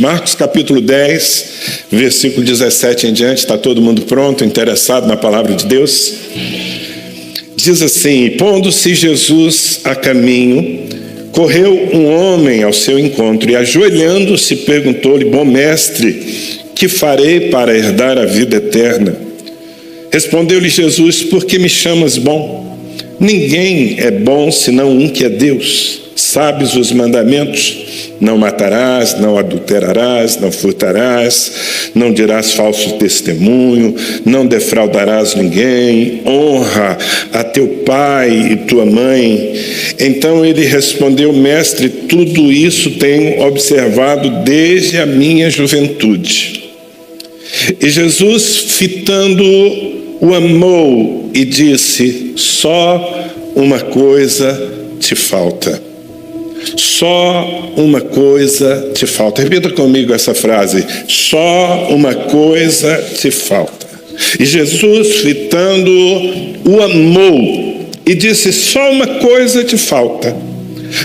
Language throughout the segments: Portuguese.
Marcos capítulo 10, versículo 17 em diante. Está todo mundo pronto, interessado na palavra de Deus? Diz assim: pondo-se Jesus a caminho, correu um homem ao seu encontro e, ajoelhando-se, perguntou-lhe: bom mestre, que farei para herdar a vida eterna? Respondeu-lhe Jesus: por que me chamas bom? Ninguém é bom senão um, que é Deus. Sabes os mandamentos: não matarás, não adulterarás, não furtarás, não dirás falso testemunho, não defraudarás ninguém, honra a teu pai e tua mãe. Então ele respondeu: mestre, tudo isso tenho observado desde a minha juventude. E Jesus, fitando-o, o amou e disse: só uma coisa te falta. Só uma coisa te falta. Repita comigo essa frase: só uma coisa te falta. E Jesus, fitando-o, o amou e disse: só uma coisa te falta.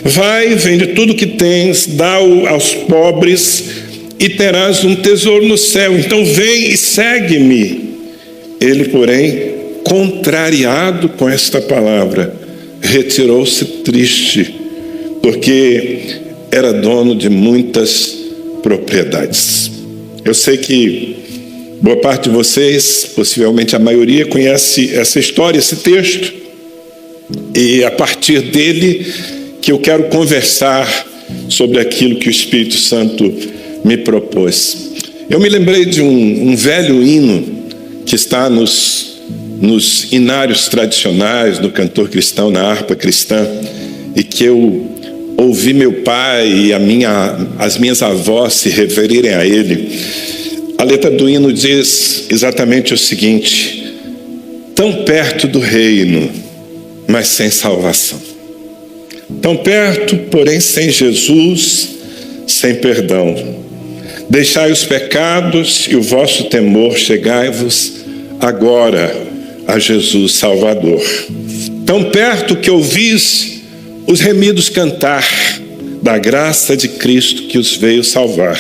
Vai, vende tudo que tens, dá-o aos pobres e terás um tesouro no céu. Então vem e segue-me. Ele, porém, contrariado com esta palavra, retirou-se triste, porque era dono de muitas propriedades. Eu sei que boa parte de vocês, possivelmente a maioria, conhece essa história, esse texto, e a partir dele que eu quero conversar sobre aquilo que o Espírito Santo me propôs. Eu me lembrei de um velho hino que está nos inários tradicionais, no cantor cristão, na harpa cristã, e que eu ouvi meu pai e as minhas avós se referirem a ele. A letra do hino diz exatamente o seguinte: tão perto do reino, mas sem salvação. Tão perto, porém sem Jesus, sem perdão. Deixai os pecados e o vosso temor, chegai-vos agora a Jesus Salvador. Tão perto que ouvis os remidos cantar da graça de Cristo que os veio salvar,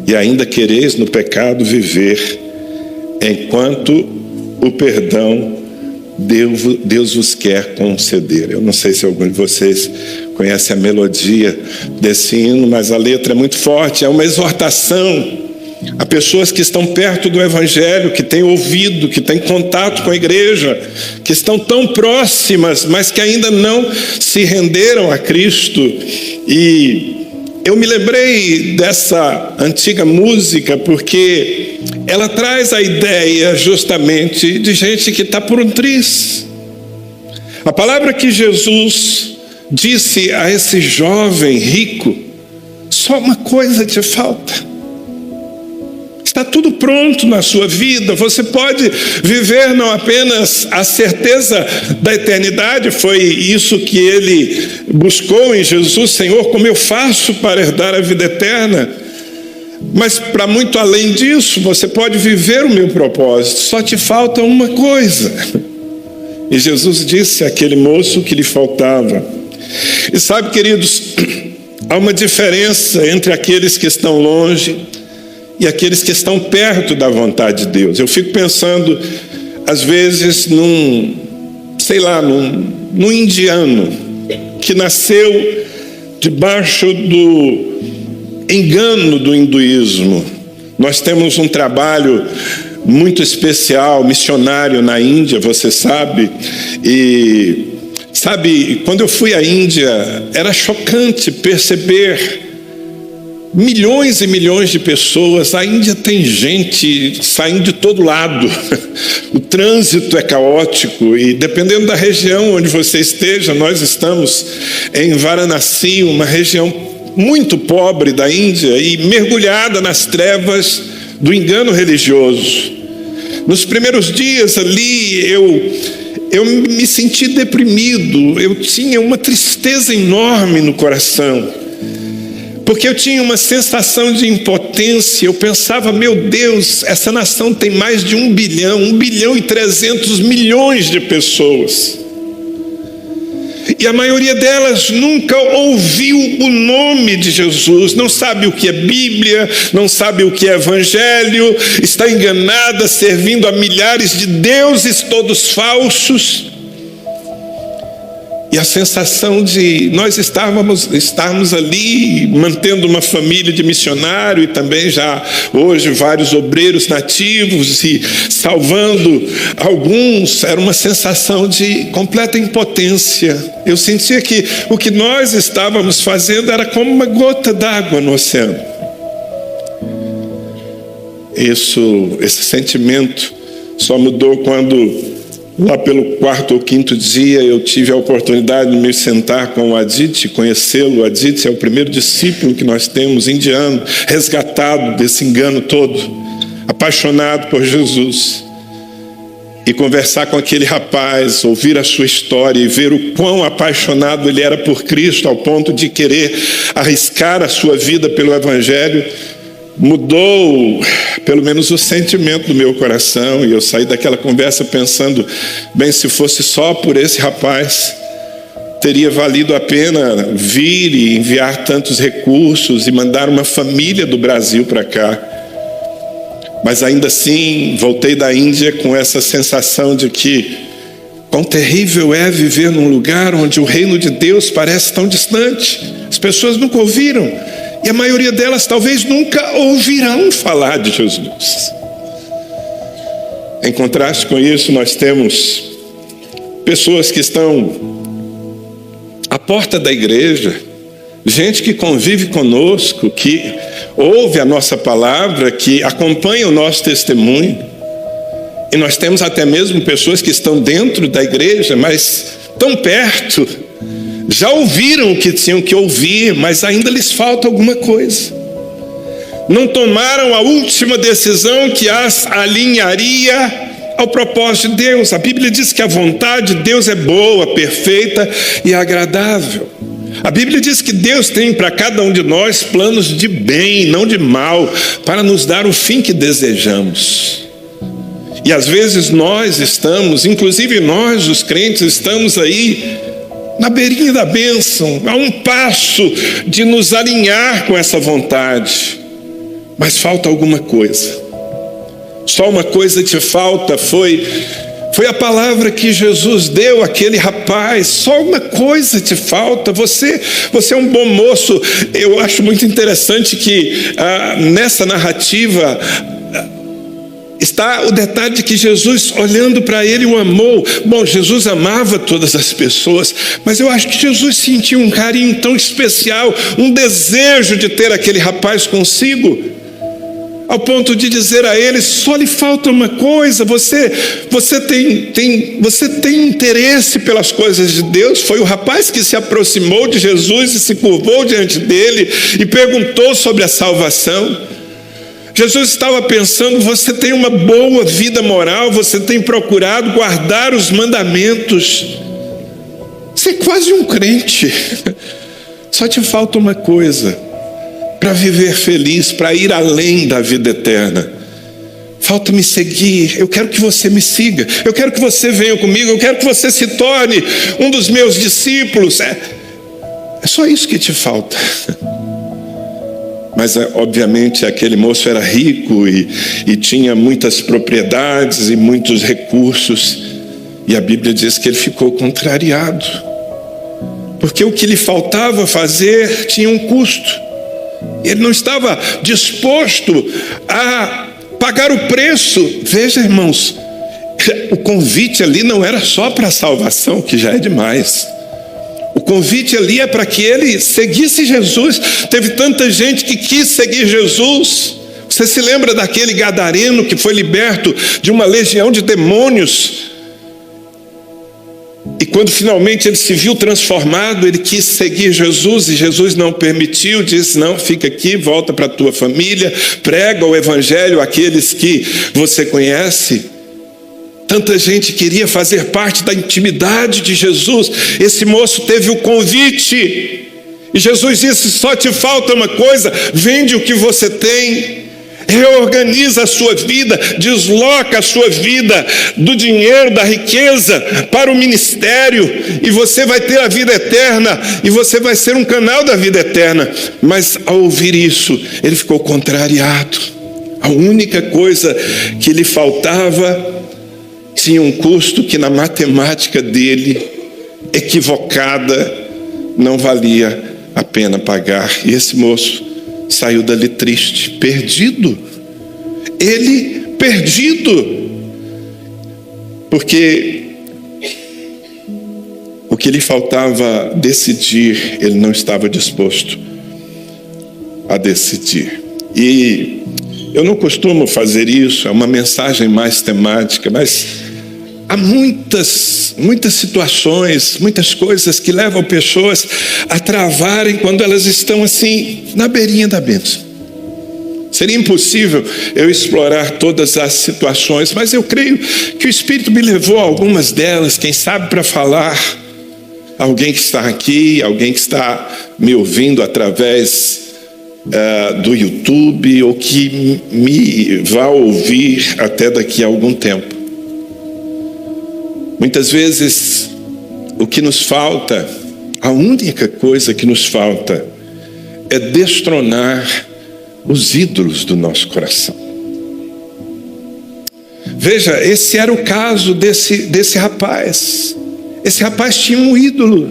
e ainda quereis no pecado viver, enquanto o perdão Deus vos quer conceder. Eu não sei se algum de vocês conhece a melodia desse hino, mas a letra é muito forte. É uma exortação a pessoas que estão perto do Evangelho, que têm ouvido, que têm contato com a igreja, que estão tão próximas, mas que ainda não se renderam a Cristo. E eu me lembrei dessa antiga música porque ela traz a ideia justamente de gente que está por um triz. A palavra que Jesus disse a esse jovem rico: só uma coisa te falta. Está tudo pronto na sua vida. Você pode viver não apenas a certeza da eternidade, foi isso que ele buscou em Jesus: Senhor, como eu faço para herdar a vida eterna? Mas para muito além disso, você pode viver o meu propósito. Só te falta uma coisa. E Jesus disse àquele moço que lhe faltava. E sabe, queridos, há uma diferença entre aqueles que estão longe e aqueles que estão perto da vontade de Deus. Eu fico pensando, às vezes, num indiano que nasceu debaixo do engano do hinduísmo. Nós temos um trabalho muito especial, missionário na Índia, você sabe, e sabe, quando eu fui à Índia, era chocante perceber milhões e milhões de pessoas. A Índia tem gente saindo de todo lado. O trânsito é caótico e, dependendo da região onde você esteja, nós estamos em Varanasi, uma região muito pobre da Índia e mergulhada nas trevas do engano religioso. Nos primeiros dias ali, eu me senti deprimido, eu tinha uma tristeza enorme no coração, porque eu tinha uma sensação de impotência. Eu pensava: meu Deus, essa nação tem mais de 1 bilhão e 300 milhões de pessoas. E a maioria delas nunca ouviu o nome de Jesus, não sabe o que é Bíblia, não sabe o que é Evangelho, está enganada, servindo a milhares de deuses, todos falsos. E a sensação de nós estarmos ali mantendo uma família de missionário e também já hoje vários obreiros nativos e salvando alguns, era uma sensação de completa impotência. Eu sentia que o que nós estávamos fazendo era como uma gota d'água no oceano. Esse sentimento só mudou quando, lá pelo 4º ou 5º dia, eu tive a oportunidade de me sentar com o Adit, conhecê-lo. O Adit é o primeiro discípulo que nós temos, indiano, resgatado desse engano todo, apaixonado por Jesus. E conversar com aquele rapaz, ouvir a sua história e ver o quão apaixonado ele era por Cristo, ao ponto de querer arriscar a sua vida pelo Evangelho, mudou pelo menos o sentimento do meu coração. E eu saí daquela conversa pensando, bem, se fosse só por esse rapaz, teria valido a pena vir e enviar tantos recursos e mandar uma família do Brasil para cá. Mas ainda assim, voltei da Índia com essa sensação de que quão terrível é viver num lugar onde o reino de Deus parece tão distante. As pessoas nunca ouviram. E a maioria delas talvez nunca ouvirão falar de Jesus. Em contraste com isso, nós temos pessoas que estão à porta da igreja, gente que convive conosco, que ouve a nossa palavra, que acompanha o nosso testemunho. E nós temos até mesmo pessoas que estão dentro da igreja, mas tão perto, já ouviram o que tinham que ouvir, mas ainda lhes falta alguma coisa. Não tomaram a última decisão que as alinharia ao propósito de Deus. A Bíblia diz que a vontade de Deus é boa, perfeita e agradável. A Bíblia diz que Deus tem para cada um de nós planos de bem, não de mal, para nos dar o fim que desejamos. E às vezes nós estamos, inclusive nós, os crentes, estamos aí na beirinha da bênção, a um passo de nos alinhar com essa vontade. Mas falta alguma coisa. Só uma coisa te falta, foi a palavra que Jesus deu àquele rapaz. Só uma coisa te falta. Você é um bom moço. Eu acho muito interessante que nessa narrativa está o detalhe de que Jesus, olhando para ele, o amou. Bom, Jesus amava todas as pessoas, mas eu acho que Jesus sentiu um carinho tão especial, um desejo de ter aquele rapaz consigo, ao ponto de dizer a ele: só lhe falta uma coisa, você tem interesse pelas coisas de Deus. Foi o rapaz que se aproximou de Jesus e se curvou diante dele e perguntou sobre a salvação. Jesus estava pensando: você tem uma boa vida moral, você tem procurado guardar os mandamentos, você é quase um crente, só te falta uma coisa para viver feliz, para ir além da vida eterna. Falta me seguir. Eu quero que você me siga, eu quero que você venha comigo, eu quero que você se torne um dos meus discípulos. É só isso que te falta. Mas, obviamente, aquele moço era rico e tinha muitas propriedades e muitos recursos. E a Bíblia diz que ele ficou contrariado, porque o que lhe faltava fazer tinha um custo. Ele não estava disposto a pagar o preço. Veja, irmãos, o convite ali não era só para a salvação, que já é demais. O convite ali é para que ele seguisse Jesus. Teve tanta gente que quis seguir Jesus. Você se lembra daquele gadareno que foi liberto de uma legião de demônios? E quando finalmente ele se viu transformado, ele quis seguir Jesus e Jesus não permitiu. Disse: não, fica aqui, volta para a tua família, prega o evangelho àqueles que você conhece. Tanta gente queria fazer parte da intimidade de Jesus. Esse moço teve o convite. E Jesus disse: só te falta uma coisa, vende o que você tem, reorganiza a sua vida, desloca a sua vida do dinheiro, da riqueza, para o ministério, e você vai ter a vida eterna, e você vai ser um canal da vida eterna. Mas ao ouvir isso, ele ficou contrariado. A única coisa que lhe faltava tinha um custo que na matemática dele, equivocada, não valia a pena pagar. E esse moço saiu dali triste, perdido. Ele perdido. Porque o que lhe faltava decidir, ele não estava disposto a decidir. E eu não costumo fazer isso, é uma mensagem mais temática, mas há muitas situações, muitas coisas que levam pessoas a travarem quando elas estão assim, na beirinha da bênção. Seria impossível eu explorar todas as situações, mas eu creio que o Espírito me levou a algumas delas, quem sabe para falar. Alguém que está aqui, alguém que está me ouvindo através do YouTube, ou que me vá ouvir até daqui a algum tempo. Muitas vezes o que nos falta, a única coisa que nos falta, é destronar os ídolos do nosso coração. Veja, esse era o caso desse rapaz. Esse rapaz tinha um ídolo.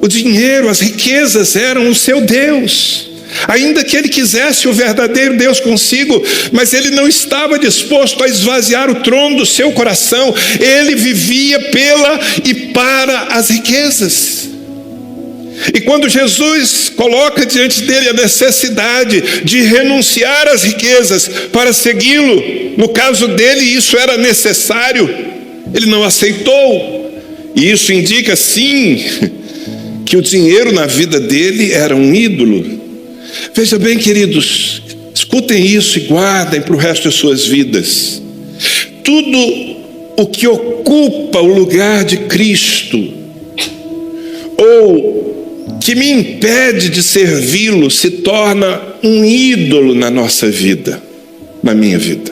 O dinheiro, as riquezas eram o seu Deus. Ainda que ele quisesse o verdadeiro Deus consigo, mas ele não estava disposto a esvaziar o trono do seu coração. Ele vivia pela e para as riquezas. E quando Jesus coloca diante dele a necessidade de renunciar às riquezas para segui-lo, no caso dele isso era necessário, ele não aceitou. E isso indica sim que o dinheiro na vida dele era um ídolo. Veja bem, queridos, escutem isso e guardem para o resto de suas vidas. Tudo o que ocupa o lugar de Cristo, ou que me impede de servi-lo, se torna um ídolo na nossa vida, na minha vida.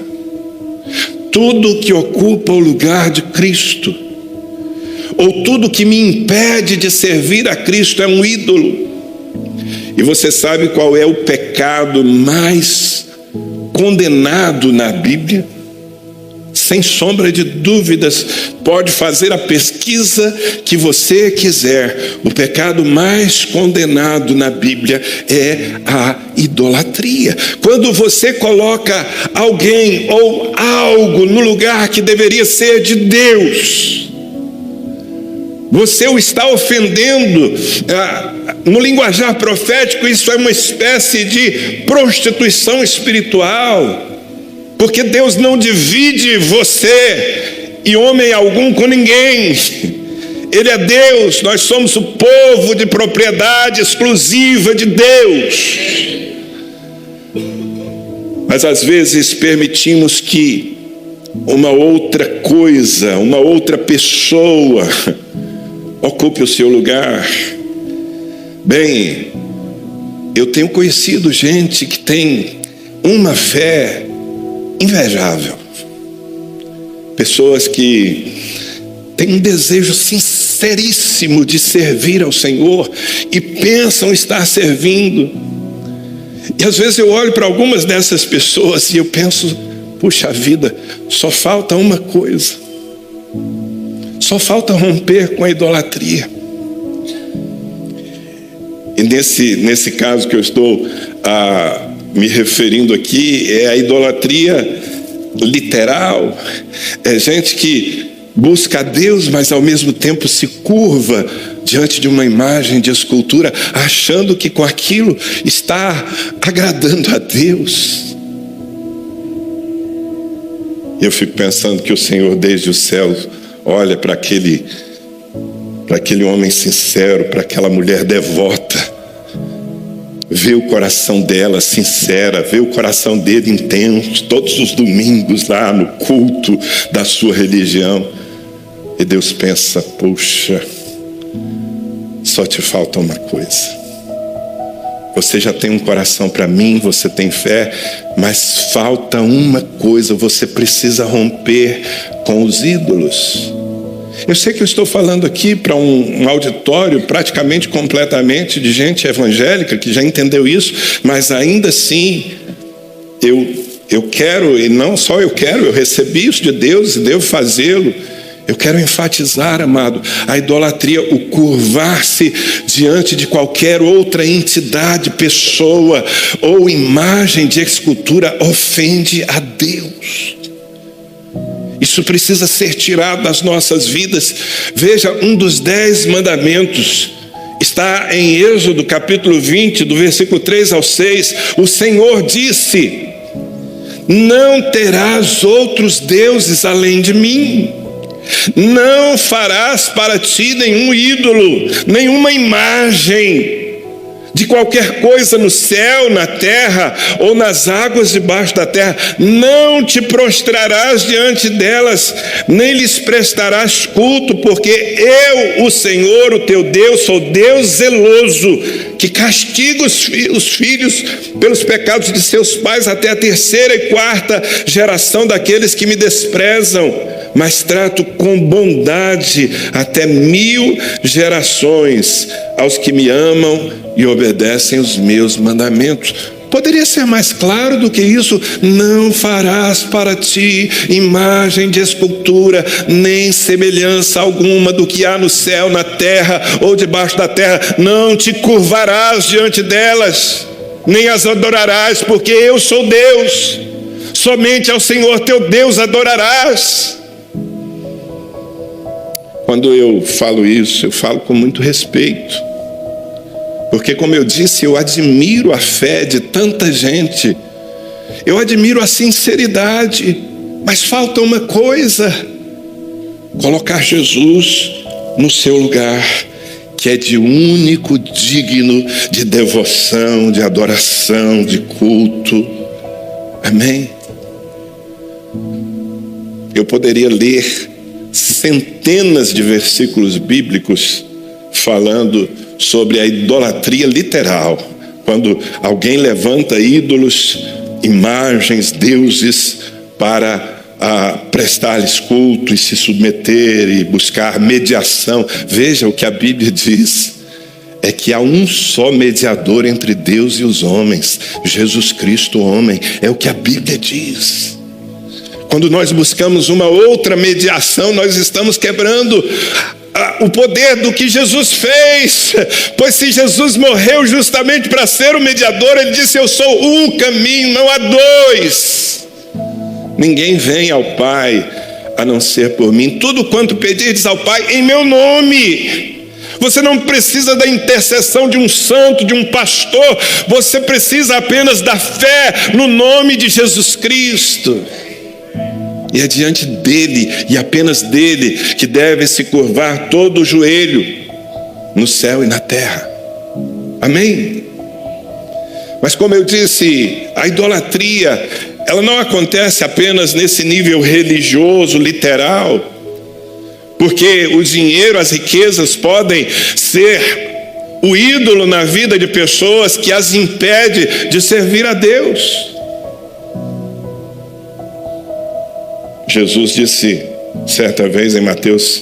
Tudo o que ocupa o lugar de Cristo, ou tudo que me impede de servir a Cristo, é um ídolo. E você sabe qual é o pecado mais condenado na Bíblia? Sem sombra de dúvidas, pode fazer a pesquisa que você quiser. O pecado mais condenado na Bíblia é a idolatria. Quando você coloca alguém ou algo no lugar que deveria ser de Deus, você o está ofendendo. No linguajar profético, isso é uma espécie de prostituição espiritual, porque Deus não divide você e homem algum com ninguém. Ele é Deus, nós somos o povo de propriedade exclusiva de Deus. Mas às vezes permitimos que uma outra coisa, uma outra pessoa ocupe o seu lugar. Bem, eu tenho conhecido gente que tem uma fé invejável. Pessoas que têm um desejo sinceríssimo de servir ao Senhor e pensam estar servindo. E às vezes eu olho para algumas dessas pessoas e eu penso, puxa vida, só falta uma coisa. Só falta romper com a idolatria. E nesse caso que eu estou me referindo aqui, é a idolatria literal. É gente que busca a Deus, mas ao mesmo tempo se curva diante de uma imagem de escultura, achando que com aquilo está agradando a Deus. E eu fico pensando que o Senhor desde os céus olha para aquele homem sincero, para aquela mulher devota, vê o coração dela sincera, vê o coração dele intenso, todos os domingos lá no culto da sua religião. E Deus pensa, puxa, só te falta uma coisa. Você já tem um coração para mim, você tem fé, mas falta uma coisa: você precisa romper com os ídolos. Eu sei que eu estou falando aqui para um auditório praticamente completamente de gente evangélica que já entendeu isso, mas ainda assim eu quero, e não só eu quero, eu recebi isso de Deus e devo fazê-lo. Eu quero enfatizar, amado, a idolatria, o curvar-se diante de qualquer outra entidade, pessoa ou imagem de escultura ofende a Deus. Isso precisa ser tirado das nossas vidas. Veja, um dos 10 mandamentos está em Êxodo capítulo 20, do versículo 3 ao 6. O Senhor disse: não terás outros deuses além de mim. Não farás para ti nenhum ídolo, nenhuma imagem de qualquer coisa no céu, na terra ou nas águas debaixo da terra. Não te prostrarás diante delas, nem lhes prestarás culto, porque eu, o Senhor, o teu Deus, sou Deus zeloso, que castiga os filhos pelos pecados de seus pais até a 3ª e 4ª geração daqueles que me desprezam, mas trato com bondade até 1000 gerações aos que me amam e obedecem os meus mandamentos. Poderia ser mais claro do que isso? Não farás para ti imagem de escultura, nem semelhança alguma do que há no céu, na terra ou debaixo da terra. Não te curvarás diante delas, nem as adorarás, porque eu sou Deus. Somente ao Senhor teu Deus adorarás. Quando eu falo isso, eu falo com muito respeito. Porque, como eu disse, eu admiro a fé de tanta gente. Eu admiro a sinceridade. Mas falta uma coisa: colocar Jesus no seu lugar, que é de único digno de devoção, de adoração, de culto. Amém? Eu poderia ler centenas de versículos bíblicos falando sobre a idolatria literal, quando alguém levanta ídolos, imagens, deuses, para prestar-lhes culto e se submeter e buscar mediação. Veja, o que a Bíblia diz é que há um só mediador entre Deus e os homens, Jesus Cristo, homem. É o que a Bíblia diz. Quando nós buscamos uma outra mediação, nós estamos quebrando o poder do que Jesus fez. Pois se Jesus morreu justamente para ser o mediador, ele disse: eu sou um caminho, não há dois. Ninguém vem ao Pai a não ser por mim. Tudo quanto pedirdes ao Pai em meu nome. Você não precisa da intercessão de um santo, de um pastor. Você precisa apenas da fé no nome de Jesus Cristo. E é diante dele, e apenas dele, que deve se curvar todo o joelho, no céu e na terra. Amém? Mas, como eu disse, a idolatria, ela não acontece apenas nesse nível religioso, literal, porque o dinheiro, as riquezas podem ser o ídolo na vida de pessoas que as impede de servir a Deus. Jesus disse certa vez em Mateus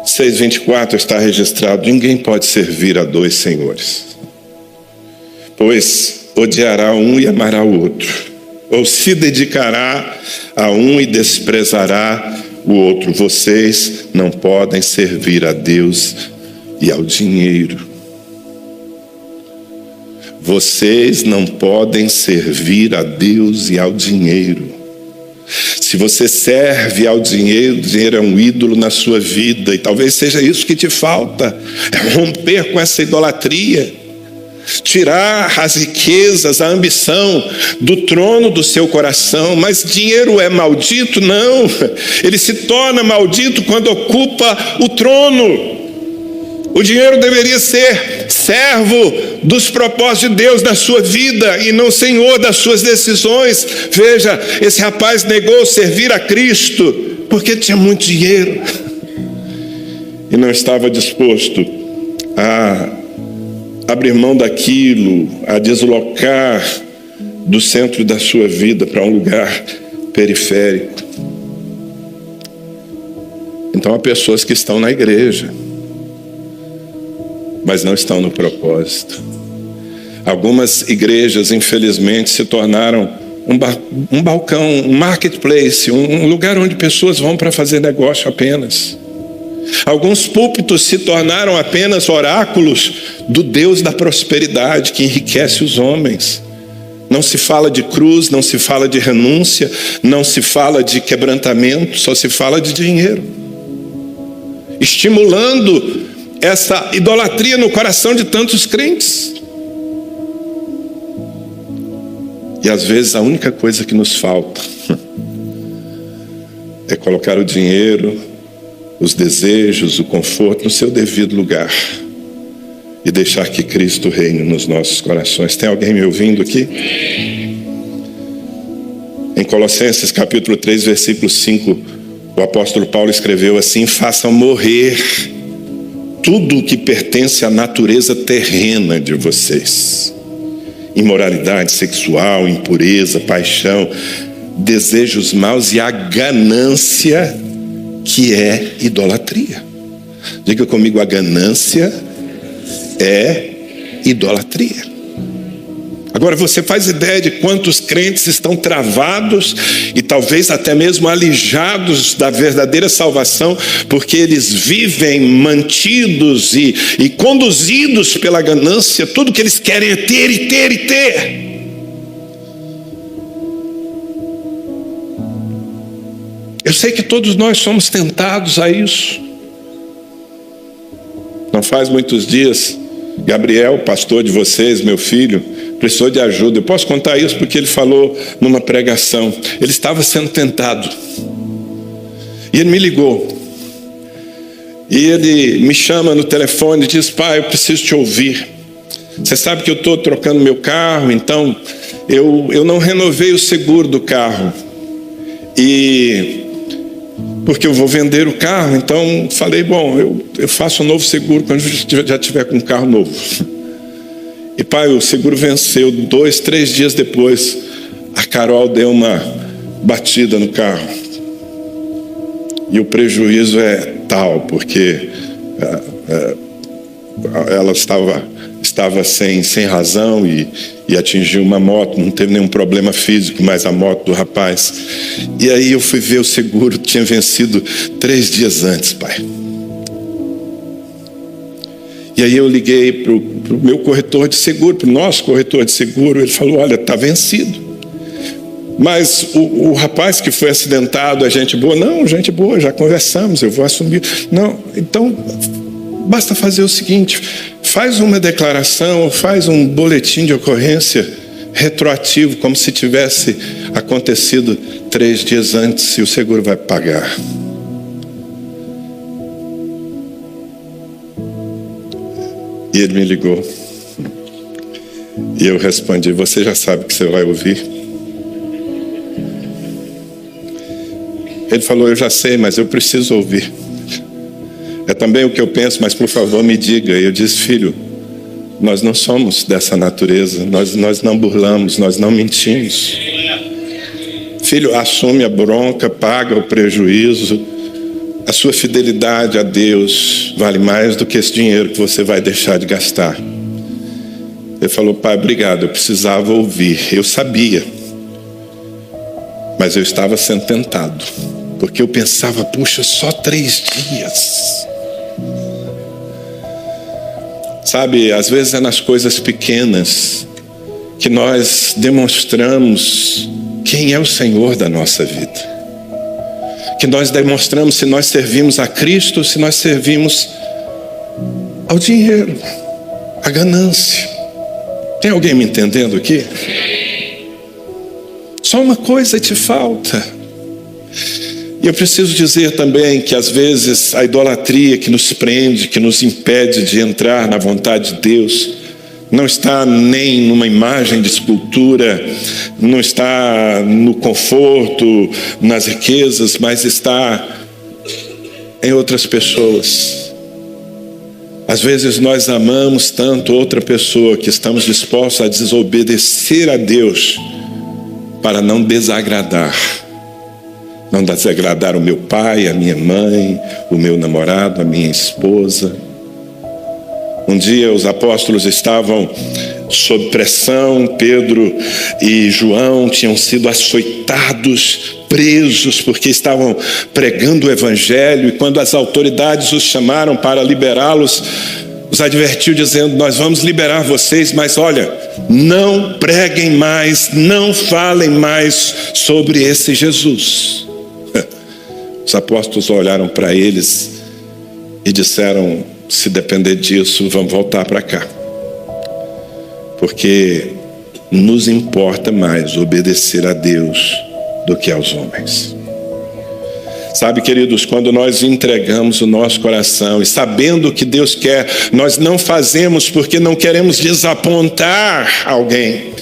6,24, está registrado: ninguém pode servir a 2 senhores, pois odiará um e amará o outro, ou se dedicará a um e desprezará o outro. Vocês não podem servir a Deus e ao dinheiro. Vocês não podem servir a Deus e ao dinheiro. Se você serve ao dinheiro, o dinheiro é um ídolo na sua vida, e talvez seja isso que te falta, é romper com essa idolatria, tirar as riquezas, a ambição do trono do seu coração. Mas dinheiro é maldito? Não, ele se torna maldito quando ocupa o trono. O dinheiro deveria ser servo dos propósitos de Deus na sua vida e não senhor das suas decisões. Veja, esse rapaz negou servir a Cristo porque tinha muito dinheiro e não estava disposto a abrir mão daquilo, a deslocar do centro da sua vida para um lugar periférico. Então há pessoas que estão na igreja, mas não estão no propósito. Algumas igrejas, infelizmente, se tornaram um balcão, um marketplace, um lugar onde pessoas vão para fazer negócio apenas. Alguns púlpitos se tornaram apenas oráculos do Deus da prosperidade que enriquece os homens. Não se fala de cruz, não se fala de renúncia, não se fala de quebrantamento, só se fala de dinheiro. Estimulando essa idolatria no coração de tantos crentes. E às vezes a única coisa que nos falta é colocar o dinheiro, os desejos, o conforto no seu devido lugar e deixar que Cristo reine nos nossos corações. Tem alguém me ouvindo aqui? Em Colossenses capítulo 3, versículo 5, o apóstolo Paulo escreveu assim: façam morrer tudo o que pertence à natureza terrena de vocês. Imoralidade sexual, impureza, paixão, desejos maus e a ganância, que é idolatria. Diga comigo, a ganância é idolatria. Agora você faz ideia de quantos crentes estão travados e talvez até mesmo alijados da verdadeira salvação, porque eles vivem mantidos e conduzidos pela ganância. Tudo que eles querem é ter e ter e ter. Eu sei que todos nós somos tentados a isso. Não faz muitos dias, Gabriel, pastor de vocês, meu filho, precisou de ajuda. Eu posso contar isso porque ele falou numa pregação. Ele estava sendo tentado. E ele me ligou. E ele me chama no telefone e diz: pai, eu preciso te ouvir. Você sabe que eu estou trocando meu carro, então eu não renovei o seguro do carro. Porque eu vou vender o carro, então falei, bom, eu faço um novo seguro quando já tiver com um carro novo. E pai, o seguro venceu. 2, 3 dias depois, a Carol deu uma batida no carro. E o prejuízo é tal, porque ela estava sem razão e atingiu uma moto. Não teve nenhum problema físico, mas a moto do rapaz. E aí eu fui ver, o seguro tinha vencido 3 dias antes, pai. E aí eu liguei para o meu corretor de seguro, para o nosso corretor de seguro. Ele falou: olha, está vencido. Mas o rapaz que foi acidentado é gente boa? Não, gente boa, já conversamos, eu vou assumir. Não, então basta fazer o seguinte: faz uma declaração, faz um boletim de ocorrência retroativo, como se tivesse acontecido 3 dias antes, e o seguro vai pagar. E ele me ligou. E eu respondi: você já sabe o que você vai ouvir? Ele falou: eu já sei, mas eu preciso ouvir. É também o que eu penso, mas por favor me diga. E eu disse: filho, nós não somos dessa natureza. Nós não burlamos, nós não mentimos. Filho, assume a bronca, paga o prejuízo. A sua fidelidade a Deus vale mais do que esse dinheiro que você vai deixar de gastar. Ele falou: pai, obrigado, eu precisava ouvir. Eu sabia, mas eu estava sendo tentado, porque eu pensava: puxa, só 3 dias. Sabe, às vezes é nas coisas pequenas que nós demonstramos quem é o Senhor da nossa vida. Que nós demonstramos se nós servimos a Cristo ou se nós servimos ao dinheiro, à ganância. Tem alguém me entendendo aqui? Só uma coisa te falta. E eu preciso dizer também que às vezes a idolatria que nos prende, que nos impede de entrar na vontade de Deus, não está nem numa imagem de escultura, não está no conforto, nas riquezas, mas está em outras pessoas. Às vezes nós amamos tanto outra pessoa que estamos dispostos a desobedecer a Deus para não desagradar. Não desagradar o meu pai, a minha mãe, o meu namorado, a minha esposa. Um dia os apóstolos estavam sob pressão, Pedro e João tinham sido açoitados, presos, porque estavam pregando o evangelho, e quando as autoridades os chamaram para liberá-los, os advertiu dizendo: nós vamos liberar vocês, mas olha, não preguem mais, não falem mais sobre esse Jesus. Os apóstolos olharam para eles e disseram: se depender disso, vamos voltar para cá, porque nos importa mais obedecer a Deus do que aos homens. Sabe, queridos, quando nós entregamos o nosso coração e sabendo o que Deus quer, nós não fazemos porque não queremos desapontar alguém.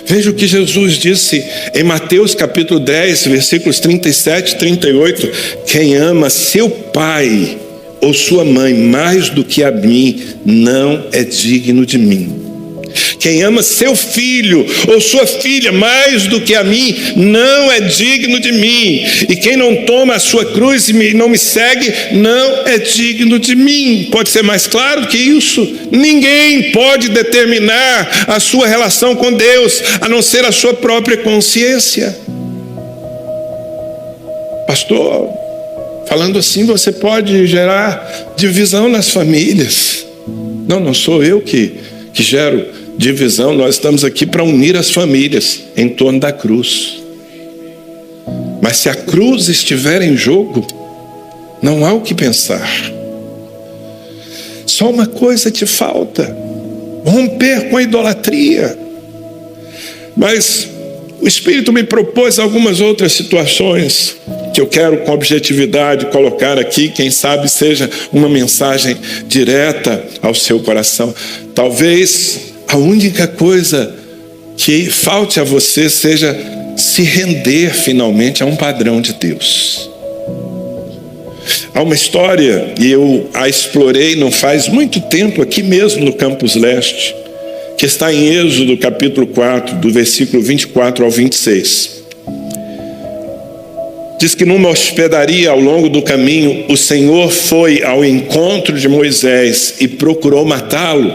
Veja o que Jesus disse em Mateus capítulo 10, versículos 37 e 38. Quem ama seu pai ou sua mãe mais do que a mim, não é digno de mim. Quem ama seu filho ou sua filha mais do que a mim, não é digno de mim. E quem não toma a sua cruz e não me segue, não é digno de mim. Pode ser mais claro que isso? Ninguém pode determinar a sua relação com Deus, a não ser a sua própria consciência. Pastor, falando assim, você pode gerar divisão nas famílias. Não sou eu que gero divisão. Nós estamos aqui para unir as famílias em torno da cruz. Mas se a cruz estiver em jogo, não há o que pensar. Só uma coisa te falta: romper com a idolatria. Mas o Espírito me propôs algumas outras situações que eu quero com objetividade colocar aqui. Quem sabe seja uma mensagem direta ao seu coração. Talvez a única coisa que falte a você seja se render finalmente a um padrão de Deus. Há uma história, e eu a explorei não faz muito tempo, aqui mesmo no Campus Leste, que está em Êxodo capítulo 4, do versículo 24 ao 26. Diz que numa hospedaria ao longo do caminho, o Senhor foi ao encontro de Moisés e procurou matá-lo.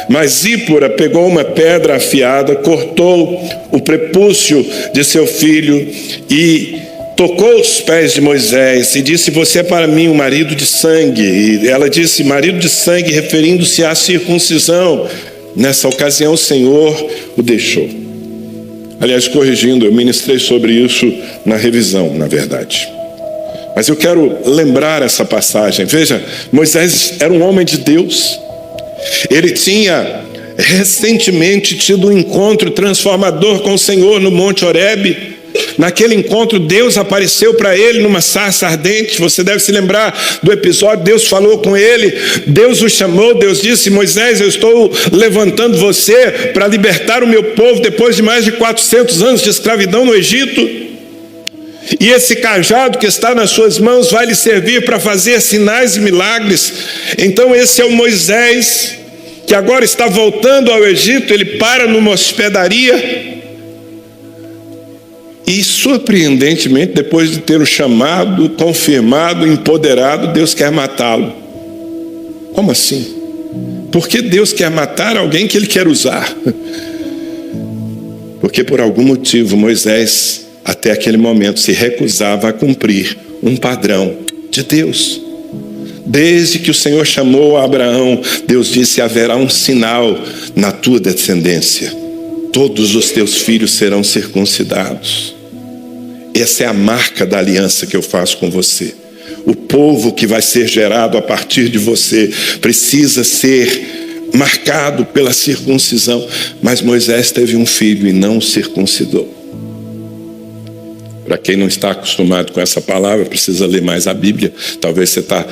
Mas Zípora pegou uma pedra afiada, cortou o prepúcio de seu filho e tocou os pés de Moisés e disse: você é para mim um marido de sangue. E ela disse: marido de sangue, referindo-se à circuncisão. Nessa ocasião o Senhor o deixou. Aliás, corrigindo, eu ministrei sobre isso na revisão, na verdade. Mas eu quero lembrar essa passagem. Veja, Moisés era um homem de Deus. Ele tinha recentemente tido um encontro transformador com o Senhor no Monte Horebe. Naquele encontro, Deus apareceu para ele numa sarça ardente. Você deve se lembrar do episódio. Deus falou com ele, Deus o chamou. Deus disse: Moisés, eu estou levantando você para libertar o meu povo depois de mais de 400 anos de escravidão no Egito. E esse cajado que está nas suas mãos vai lhe servir para fazer sinais e milagres. Então esse é o Moisés que agora está voltando ao Egito. Ele para numa hospedaria e, surpreendentemente, depois de ter o chamado, confirmado, empoderado, Deus quer matá-lo. Como assim? Por que Deus quer matar alguém que Ele quer usar? Porque por algum motivo Moisés, até aquele momento, se recusava a cumprir um padrão de Deus. Desde que o Senhor chamou a Abraão, Deus disse: haverá um sinal na tua descendência. Todos os teus filhos serão circuncidados. Essa é a marca da aliança que eu faço com você. O povo que vai ser gerado a partir de você precisa ser marcado pela circuncisão. Mas Moisés teve um filho e não o circuncidou. Para quem não está acostumado com essa palavra, precisa ler mais a Bíblia. Talvez você está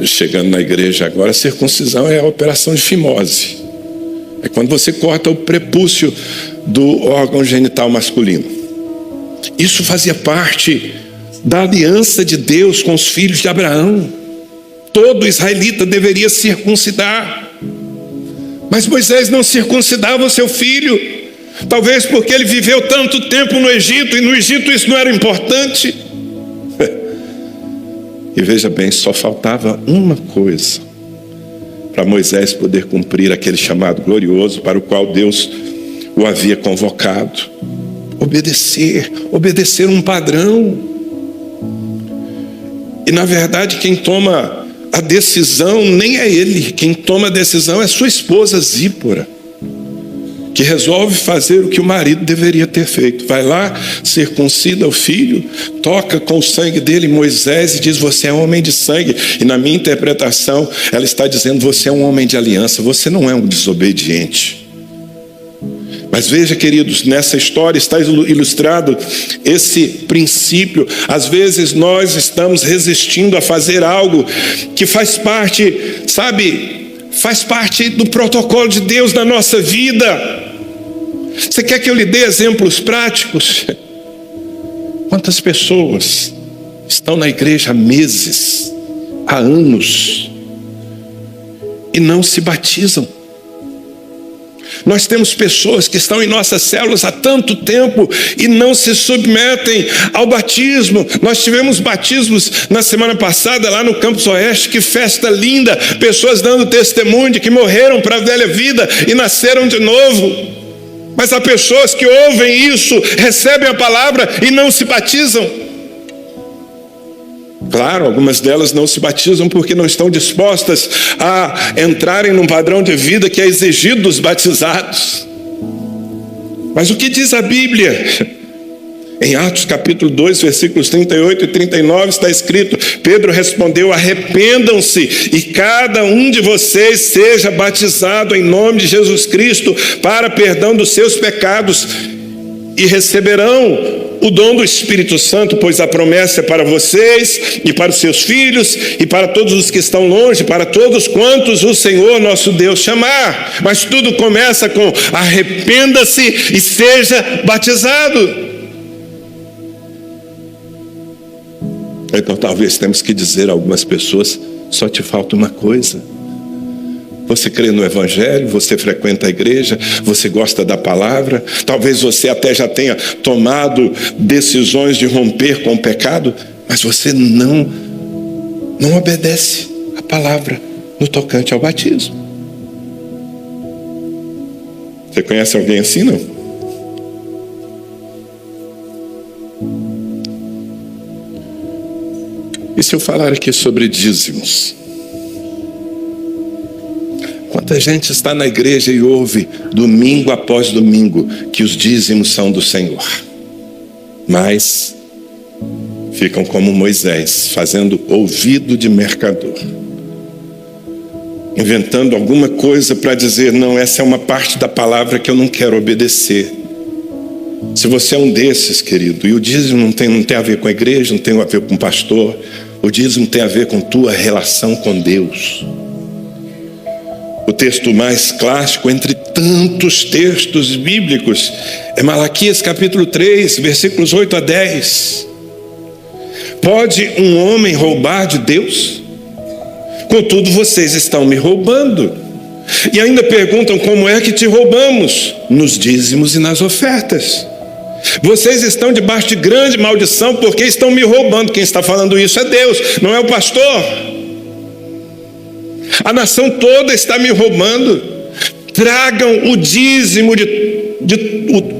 chegando na igreja agora. A circuncisão é a operação de fimose. É quando você corta o prepúcio do órgão genital masculino. Isso fazia parte da aliança de Deus com os filhos de Abraão. todo israelita deveria circuncidar. Mas Moisés não circuncidava o seu filho, talvez porque ele viveu tanto tempo no Egito, e no Egito isso não era importante. E veja bem, só faltava uma coisa para Moisés poder cumprir aquele chamado glorioso para o qual Deus o havia convocado: obedecer um padrão. E na verdade quem toma a decisão nem é ele, quem toma a decisão é sua esposa Zípora, que resolve fazer o que o marido deveria ter feito. Vai lá, circuncida o filho, toca com o sangue dele Moisés e diz: você é um homem de sangue. E na minha interpretação ela está dizendo: você é um homem de aliança, você não é um desobediente. Mas veja, queridos, nessa história está ilustrado esse princípio. Às vezes nós estamos resistindo a fazer algo que faz parte, faz parte do protocolo de Deus na nossa vida. Você quer que eu lhe dê exemplos práticos? Quantas pessoas estão na igreja há meses, há anos, e não se batizam? Nós temos pessoas que estão em nossas células há tanto tempo e não se submetem ao batismo. Nós tivemos batismos na semana passada lá no Campus Oeste. Que festa linda! Pessoas dando testemunho de que morreram para a velha vida e nasceram de novo. Mas há pessoas que ouvem isso, recebem a palavra e não se batizam. Claro, algumas delas não se batizam porque não estão dispostas a entrarem num padrão de vida que é exigido dos batizados. Mas o que diz a Bíblia? Em Atos capítulo 2, versículos 38 e 39 está escrito: Pedro respondeu: arrependam-se e cada um de vocês seja batizado em nome de Jesus Cristo para perdão dos seus pecados, e receberão o dom do Espírito Santo, pois a promessa é para vocês e para os seus filhos e para todos os que estão longe, para todos quantos o Senhor nosso Deus chamar. Mas tudo começa com: arrependa-se e seja batizado. Então talvez temos que dizer a algumas pessoas: só te falta uma coisa. Você crê no Evangelho, você frequenta a igreja, você gosta da palavra, talvez você até já tenha tomado decisões de romper com o pecado, mas você não obedece a palavra no tocante ao batismo. Você conhece alguém assim, não? E se eu falar aqui sobre dízimos? Quanta gente está na igreja e ouve domingo após domingo que os dízimos são do Senhor, mas ficam como Moisés, fazendo ouvido de mercador, inventando alguma coisa para dizer: não, essa é uma parte da palavra que eu não quero obedecer. Se você é um desses, querido, e o dízimo não tem a ver com a igreja, não tem a ver com o pastor, o dízimo tem a ver com tua relação com Deus. O texto mais clássico entre tantos textos bíblicos é Malaquias capítulo 3, versículos 8 a 10. Pode um homem roubar de Deus? Contudo, vocês estão me roubando. E ainda perguntam: como é que te roubamos? Nos dízimos e nas ofertas. Vocês estão debaixo de grande maldição porque estão me roubando. Quem está falando isso é Deus, não é o pastor. A nação toda está me roubando. Tragam o dízimo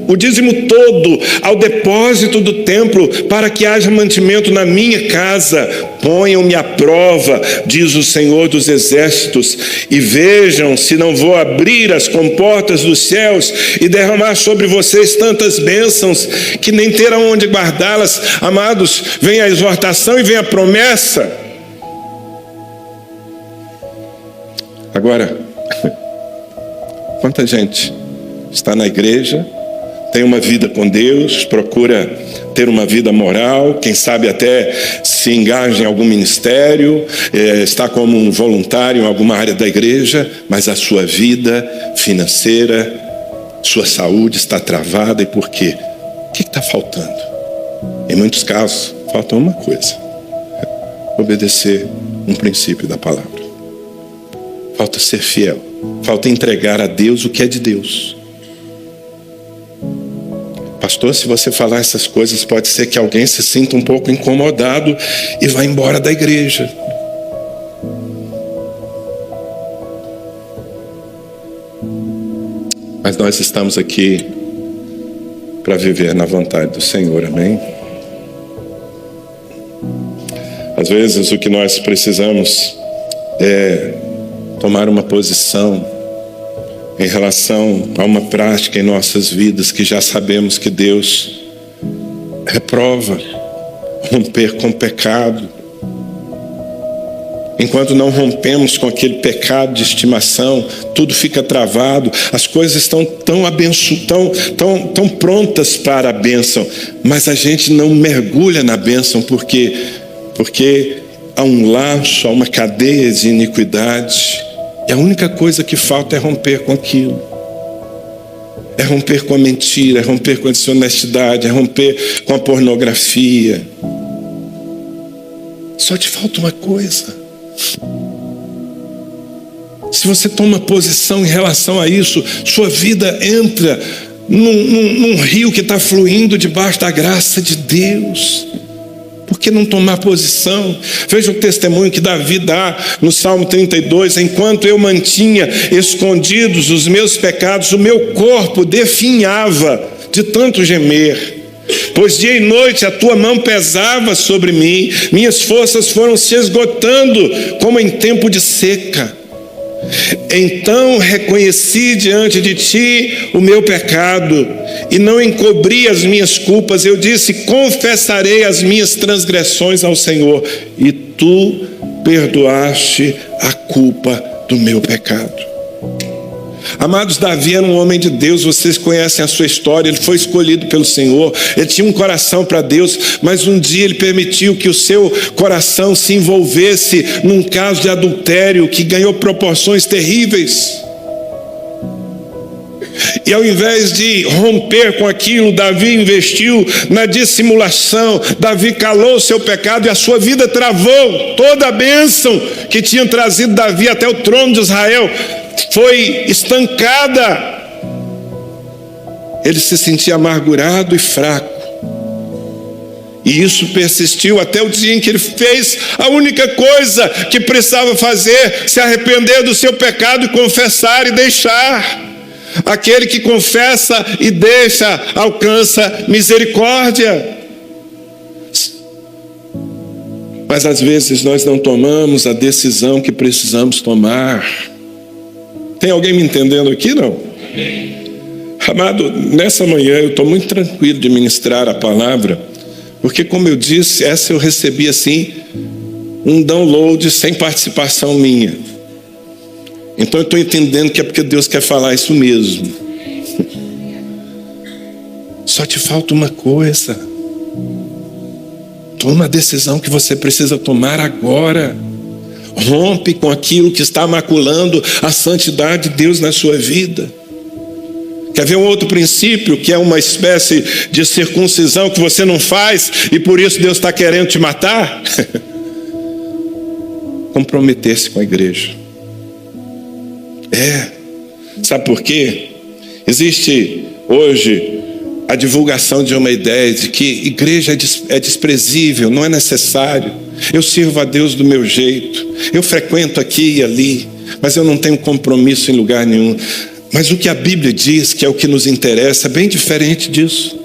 o dízimo todo ao depósito do templo, para que haja mantimento na minha casa. Ponham-me à prova, diz o Senhor dos Exércitos, e vejam se não vou abrir as comportas dos céus e derramar sobre vocês tantas bênçãos que nem terão onde guardá-las. Amados, vem a exortação e vem a promessa. Agora, quanta gente está na igreja, tem uma vida com Deus, procura ter uma vida moral, quem sabe até se engaja em algum ministério, está como um voluntário em alguma área da igreja, mas a sua vida financeira, sua saúde está travada. E por quê? O que está faltando? Em muitos casos, falta uma coisa: obedecer um princípio da palavra. Falta ser fiel. Falta entregar a Deus o que é de Deus. Pastor, se você falar essas coisas, pode ser que alguém se sinta um pouco incomodado e vá embora da igreja. Mas nós estamos aqui para viver na vontade do Senhor, amém? Às vezes o que nós precisamos é tomar uma posição em relação a uma prática em nossas vidas que já sabemos que Deus reprova, romper com o pecado. Enquanto não rompemos com aquele pecado de estimação, tudo fica travado, as coisas estão tão prontas para a bênção, mas a gente não mergulha na bênção porque há um laço, há uma cadeia de iniquidade, e a única coisa que falta é romper com aquilo. É romper com a mentira, é romper com a desonestidade, é romper com a pornografia. Só te falta uma coisa. Se você toma posição em relação a isso, sua vida entra num rio que está fluindo debaixo da graça de Deus. Por que não tomar posição? Veja o testemunho que Davi dá no Salmo 32. Enquanto eu mantinha escondidos os meus pecados, o meu corpo definhava de tanto gemer. Pois dia e noite a tua mão pesava sobre mim, minhas forças foram se esgotando como em tempo de seca. Então reconheci diante de ti o meu pecado e não encobri as minhas culpas. Eu disse: confessarei as minhas transgressões ao Senhor, e tu perdoaste a culpa do meu pecado. Amados, Davi era um homem de Deus, vocês conhecem a sua história. Ele foi escolhido pelo Senhor, ele tinha um coração para Deus, mas um dia ele permitiu que o seu coração se envolvesse num caso de adultério que ganhou proporções terríveis. E ao invés de romper com aquilo, Davi investiu na dissimulação. Davi calou o seu pecado e a sua vida travou. Toda a bênção que tinha trazido Davi até o trono de Israel foi estancada. Ele se sentia amargurado e fraco, e isso persistiu até o dia em que ele fez a única coisa que precisava fazer: se arrepender do seu pecado e confessar e deixar. Aquele que confessa e deixa alcança misericórdia. Mas às vezes nós não tomamos a decisão que precisamos tomar. Tem alguém me entendendo aqui, não? Amado, nessa manhã eu estou muito tranquilo de ministrar a palavra, porque, como eu disse, essa eu recebi assim, um download sem participação minha. Então eu estou entendendo que é porque Deus quer falar isso mesmo. Só te falta uma coisa. Toma a decisão que você precisa tomar agora. Rompe com aquilo que está maculando a santidade de Deus na sua vida. Quer ver um outro princípio, que é uma espécie de circuncisão que você não faz e por isso Deus está querendo te matar? Comprometer-se com a igreja. Sabe por quê? Existe hoje a divulgação de uma ideia de que igreja é desprezível, não é necessário. Eu sirvo a Deus do meu jeito, eu frequento aqui e ali, mas eu não tenho compromisso em lugar nenhum. Mas o que a Bíblia diz, que é o que nos interessa, é bem diferente disso.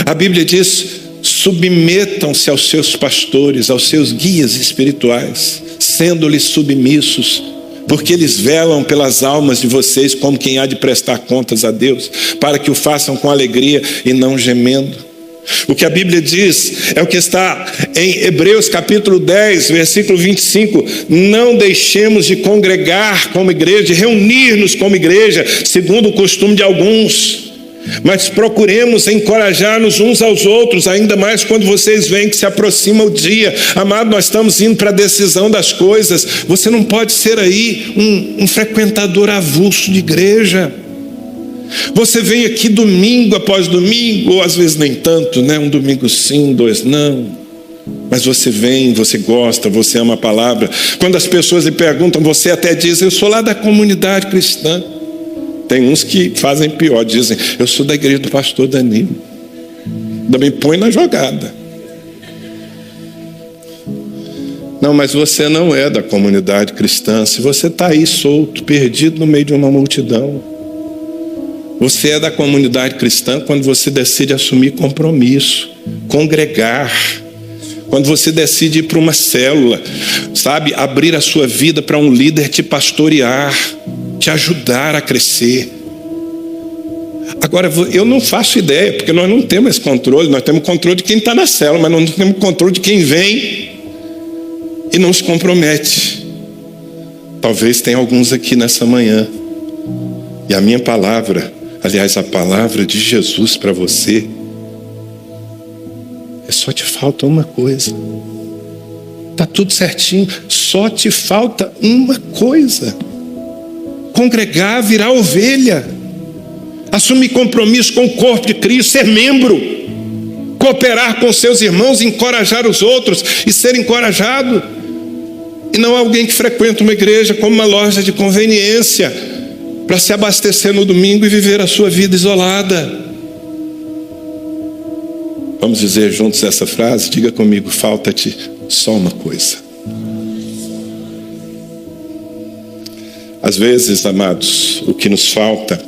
A Bíblia diz: submetam-se aos seus pastores, aos seus guias espirituais, sendo-lhes submissos, porque eles velam pelas almas de vocês como quem há de prestar contas a Deus, para que o façam com alegria e não gemendo. O que a Bíblia diz é o que está em Hebreus capítulo 10, versículo 25. Não deixemos de congregar como igreja, de reunir-nos como igreja, segundo o costume de alguns, mas procuremos encorajar-nos uns aos outros, ainda mais quando vocês veem que se aproxima o dia. Amado, nós estamos indo para a decisão das coisas. Você não pode ser aí um frequentador avulso de igreja. Você vem aqui domingo após domingo, ou às vezes nem tanto, né? Um domingo sim, dois não. Mas você vem, você gosta, você ama a palavra. Quando as pessoas lhe perguntam, você até diz: eu sou lá da comunidade cristã. Tem uns que fazem pior, dizem: eu sou da igreja do pastor Danilo. Também põe na jogada. Não, mas você não é da comunidade cristã. Se você está aí solto, perdido no meio de uma multidão, você é da comunidade cristã quando você decide assumir compromisso, congregar. Quando você decide ir para uma célula, sabe, abrir a sua vida para um líder te pastorear, te ajudar a crescer. Agora, eu não faço ideia, porque nós não temos esse controle. Nós temos controle de quem está na célula, mas não temos controle de quem vem e não se compromete. Talvez tenha alguns aqui nessa manhã, e a minha palavra, aliás, a palavra de Jesus para você, só te falta uma coisa. Está tudo certinho, só te falta uma coisa: congregar, virar ovelha, assumir compromisso com o corpo de Cristo, ser membro, cooperar com seus irmãos, encorajar os outros e ser encorajado. E não alguém que frequenta uma igreja como uma loja de conveniência para se abastecer no domingo e viver a sua vida isolada. Vamos dizer juntos essa frase? Diga comigo: falta-te só uma coisa. Às vezes, amados, o que nos falta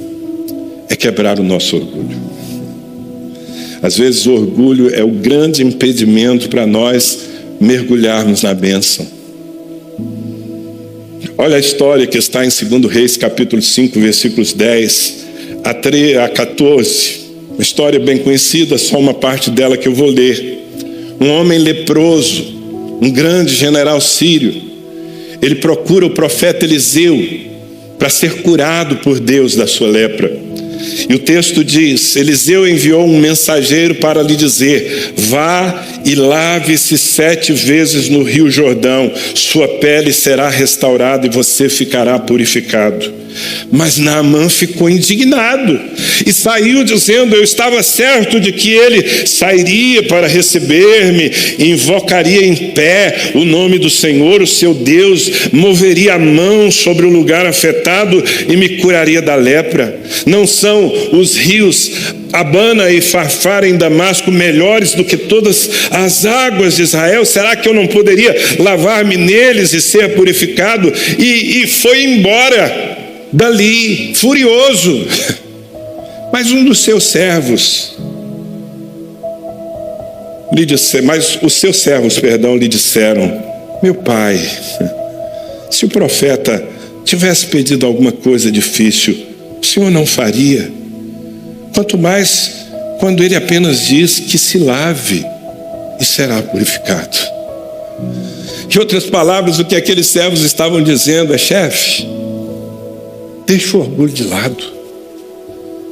é quebrar o nosso orgulho. Às vezes o orgulho é o grande impedimento para nós mergulharmos na bênção. Olha a história que está em 2 Reis, capítulo 5, versículos 10 a 14. Uma história bem conhecida, só uma parte dela que eu vou ler. Um homem leproso, um grande general sírio, ele procura o profeta Eliseu para ser curado por Deus da sua lepra. E o texto diz: Eliseu enviou um mensageiro para lhe dizer: vá e lave-se 7 vezes no rio Jordão, sua pele será restaurada e você ficará purificado. Mas Naamã ficou indignado e saiu dizendo: eu estava certo de que ele sairia para receber-me, invocaria em pé o nome do Senhor, o seu Deus, moveria a mão sobre o lugar afetado e me curaria da lepra. Não são os rios Abana e Farfar em Damasco melhores do que todas as águas de Israel? Será que eu não poderia lavar-me neles e ser purificado? E foi embora dali, furioso. Mas um dos seus servos lhe disseram: meu pai, se o profeta tivesse pedido alguma coisa difícil, o senhor não faria? Quanto mais quando ele apenas diz que se lave e será purificado. Em outras palavras, o que aqueles servos estavam dizendo é: chefe, deixa o orgulho de lado.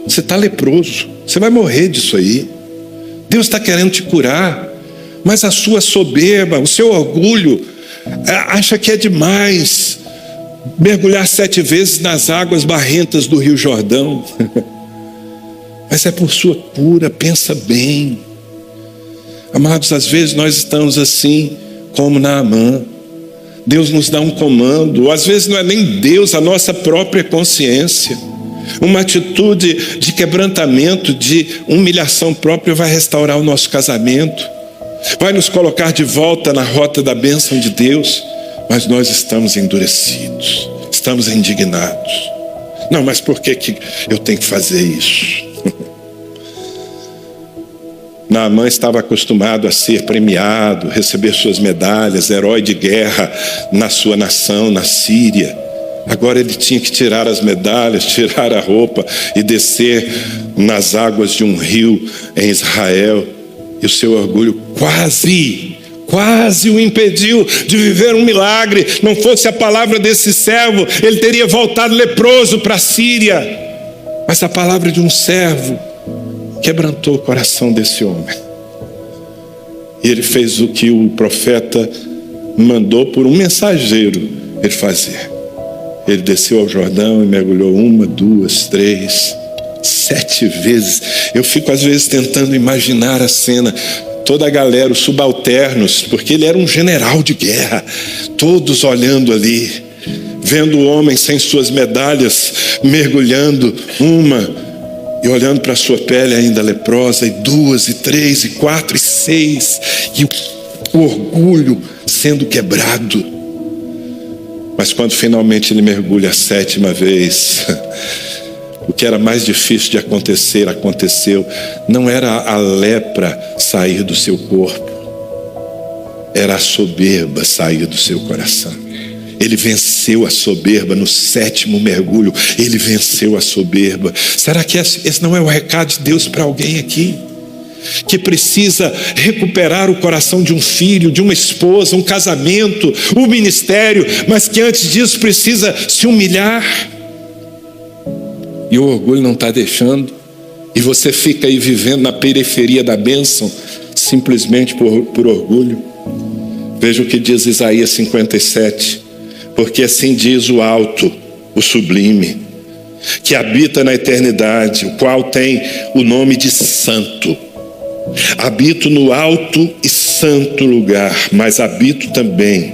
Você está leproso, você vai morrer disso aí. Deus está querendo te curar, mas a sua soberba, o seu orgulho, acha que é demais mergulhar 7 vezes nas águas barrentas do rio Jordão. Mas é por sua cura, pensa bem. Amados, às vezes nós estamos assim como Naamã. Deus nos dá um comando, ou às vezes não é nem Deus, a nossa própria consciência. Uma atitude de quebrantamento, de humilhação própria vai restaurar o nosso casamento, vai nos colocar de volta na rota da bênção de Deus. Mas nós estamos endurecidos, estamos indignados. Não, mas por que eu tenho que fazer isso? Naamã estava acostumado a ser premiado, receber suas medalhas, herói de guerra na sua nação, na Síria. Agora ele tinha que tirar as medalhas, tirar a roupa e descer nas águas de um rio em Israel. E o seu orgulho quase o impediu de viver um milagre. Não fosse a palavra desse servo, ele teria voltado leproso para a Síria. Mas a palavra de um servo quebrantou o coração desse homem. E ele fez o que o profeta mandou por um mensageiro ele fazer. Ele desceu ao Jordão e mergulhou 1, 2, 3, 7 vezes. Eu fico às vezes tentando imaginar a cena. toda a galera, os subalternos, porque ele era um general de guerra, todos olhando ali, vendo o homem sem suas medalhas, mergulhando uma e olhando para a sua pele ainda leprosa, e 2, e 3, e 4, e 6, e o orgulho sendo quebrado. Mas quando finalmente ele mergulha a 7ª vez, o que era mais difícil de acontecer, aconteceu. Não era a lepra sair do seu corpo, era a soberba sair do seu coração. Ele venceu a soberba no 7º mergulho. Ele venceu a soberba. Será que esse não é o recado de Deus para alguém aqui? Que precisa recuperar o coração de um filho, de uma esposa, um casamento, um ministério, mas que antes disso precisa se humilhar. E o orgulho não está deixando. E você fica aí vivendo na periferia da bênção, simplesmente por orgulho. Veja o que diz Isaías 57. Porque assim diz o alto, o sublime, que habita na eternidade, o qual tem o nome de santo. Habito no alto e santo lugar, mas habito também